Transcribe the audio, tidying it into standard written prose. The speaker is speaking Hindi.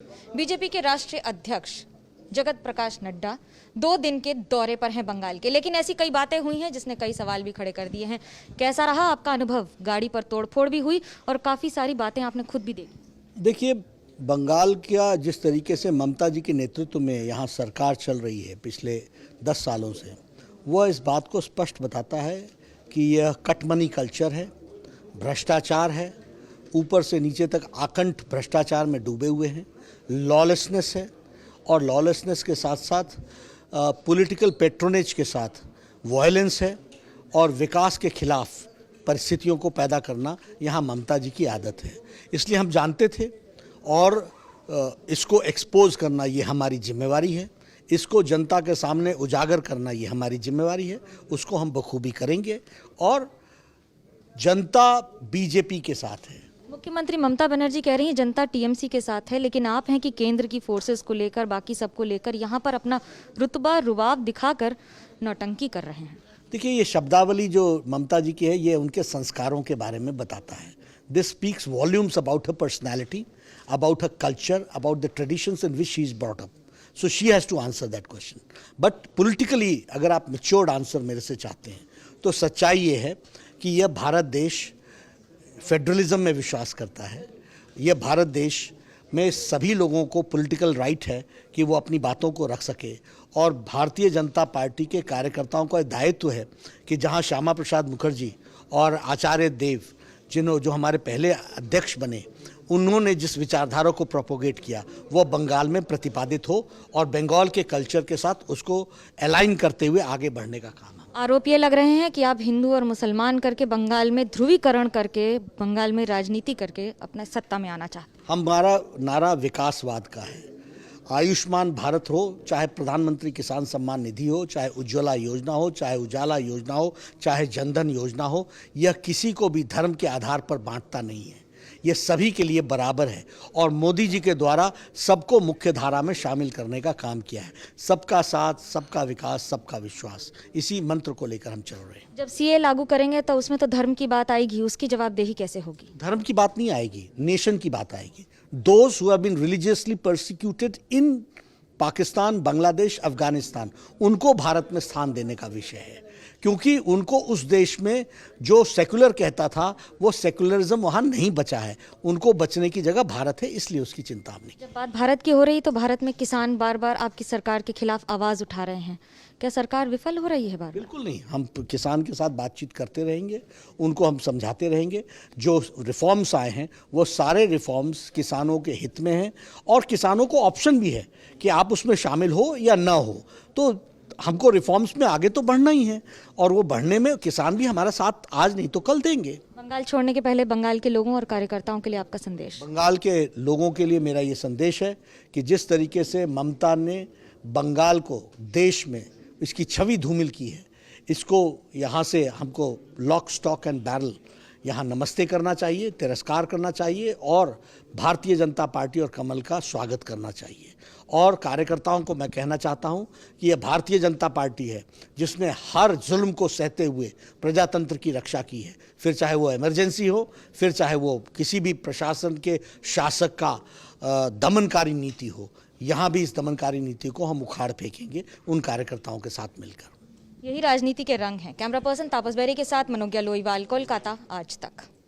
बीजेपी के राष्ट्रीय अध्यक्ष जगत प्रकाश नड्डा 2 दिन के दौरे पर हैं बंगाल के, लेकिन ऐसी कई बातें हुई हैं जिसने कई सवाल भी खड़े कर दिए हैं। कैसा रहा आपका अनुभव? गाड़ी पर तोड़फोड़ भी हुई और काफी सारी बातें आपने खुद भी देखी। देखिए, बंगाल का जिस तरीके से ममता जी के नेतृत्व में यहाँ सरकार चल रही है पिछले 10 सालों से, वह इस बात को स्पष्ट बताता है कि यह कटमनी कल्चर है, भ्रष्टाचार है, ऊपर से नीचे तक आकंठ भ्रष्टाचार में डूबे हुए हैं, लॉलेसनेस है और लॉलेसनेस के साथ साथ पॉलिटिकल पेट्रोनेज के साथ वायलेंस है और विकास के खिलाफ परिस्थितियों को पैदा करना यहाँ ममता जी की आदत है। इसलिए हम जानते थे और इसको एक्सपोज करना ये हमारी जिम्मेवारी है, इसको जनता के सामने उजागर करना ये हमारी जिम्मेवारी है, उसको हम बखूबी करेंगे और जनता बीजेपी के साथ है। मुख्यमंत्री ममता बनर्जी कह रही हैं जनता टीएमसी के साथ है, लेकिन आप हैं कि केंद्र की फोर्सेस को लेकर, बाकी सबको लेकर यहाँ पर अपना रुतबा रुबाब दिखाकर नौटंकी कर रहे हैं। देखिए, ये शब्दावली जो ममता जी की है, ये उनके संस्कारों के बारे में बताता है। This speaks volumes about her personality, about her culture, about the traditions in which she is brought up. So she has to answer that question. But politically अगर आप मैच्योर्ड आंसर मेरे से चाहते हैं तो सच्चाई ये है कि यह भारत देश फेडरलिज्म में विश्वास करता है। यह भारत देश में सभी लोगों को पॉलिटिकल राइट है कि वो अपनी बातों को रख सके और भारतीय जनता पार्टी के कार्यकर्ताओं का दायित्व है कि जहां श्यामा प्रसाद मुखर्जी और आचार्य देव जो हमारे पहले अध्यक्ष बने, उन्होंने जिस विचारधारा को प्रोपोगेट किया वह बंगाल में प्रतिपादित हो और बंगाल के कल्चर के साथ उसको अलाइन करते हुए आगे बढ़ने का काम है। आरोप ये लग रहे हैं कि आप हिंदू और मुसलमान करके बंगाल में ध्रुवीकरण करके, बंगाल में राजनीति करके अपना सत्ता में आना चाहते हैं। हमारा नारा विकासवाद का है। आयुष्मान भारत हो, चाहे प्रधानमंत्री किसान सम्मान निधि हो, चाहे उज्ज्वला योजना हो, चाहे उजाला योजना हो, चाहे जनधन योजना हो, यह किसी को भी धर्म के आधार पर बांटता नहीं है। यह सभी के लिए बराबर है और मोदी जी के द्वारा सबको मुख्य धारा में शामिल करने का काम किया है। सबका साथ, सबका विकास, सबका विश्वास, इसी मंत्र को लेकर हम चल रहे हैं। जब सीए लागू करेंगे तो उसमें तो धर्म की बात आएगी, उसकी जवाबदेही कैसे होगी? धर्म की बात नहीं आएगी, नेशन की बात आएगी। Those who have been religiously persecuted in Pakistan, Bangladesh, Afghanistan, उनको भारत में स्थान देने का विषय है, क्योंकि उनको उस देश में जो सेकुलर कहता था वो सेकुलरिज्म वहाँ नहीं बचा है। उनको बचने की जगह भारत है, इसलिए उसकी चिंता हमने। जब बात भारत की हो रही तो भारत में किसान बार बार आपकी सरकार के खिलाफ आवाज उठा रहे हैं, क्या सरकार विफल हो रही है बार? बिल्कुल नहीं, हम किसान के साथ बातचीत करते रहेंगे, उनको हम समझाते रहेंगे। जो रिफॉर्म्स आए हैं वो सारे रिफॉर्म्स किसानों के हित में हैं और किसानों को ऑप्शन भी है कि आप उसमें शामिल हो या ना हो। तो हमको रिफॉर्म्स में आगे तो बढ़ना ही है और वो बढ़ने में किसान भी हमारा साथ आज नहीं तो कल देंगे। बंगाल छोड़ने के पहले बंगाल के लोगों और कार्यकर्ताओं के लिए आपका संदेश? बंगाल के लोगों के लिए मेरा ये संदेश है कि जिस तरीके से ममता ने बंगाल को देश में इसकी छवि धूमिल की है, इसको यहाँ से हमको लॉक स्टॉक एंड बैरल यहाँ नमस्ते करना चाहिए, तिरस्कार करना चाहिए और भारतीय जनता पार्टी और कमल का स्वागत करना चाहिए। और कार्यकर्ताओं को मैं कहना चाहता हूँ कि यह भारतीय जनता पार्टी है जिसने हर जुल्म को सहते हुए प्रजातंत्र की रक्षा की है, फिर चाहे वो इमरजेंसी हो, फिर चाहे वो किसी भी प्रशासन के शासक का दमनकारी नीति हो। यहाँ भी इस दमनकारी नीति को हम उखाड़ फेंकेंगे उन कार्यकर्ताओं के साथ मिलकर। यही राजनीति के रंग हैं। कैमरा पर्सन तापस बेरी के साथ मनोज्ञा लोईवाल, कोलकाता, आज तक।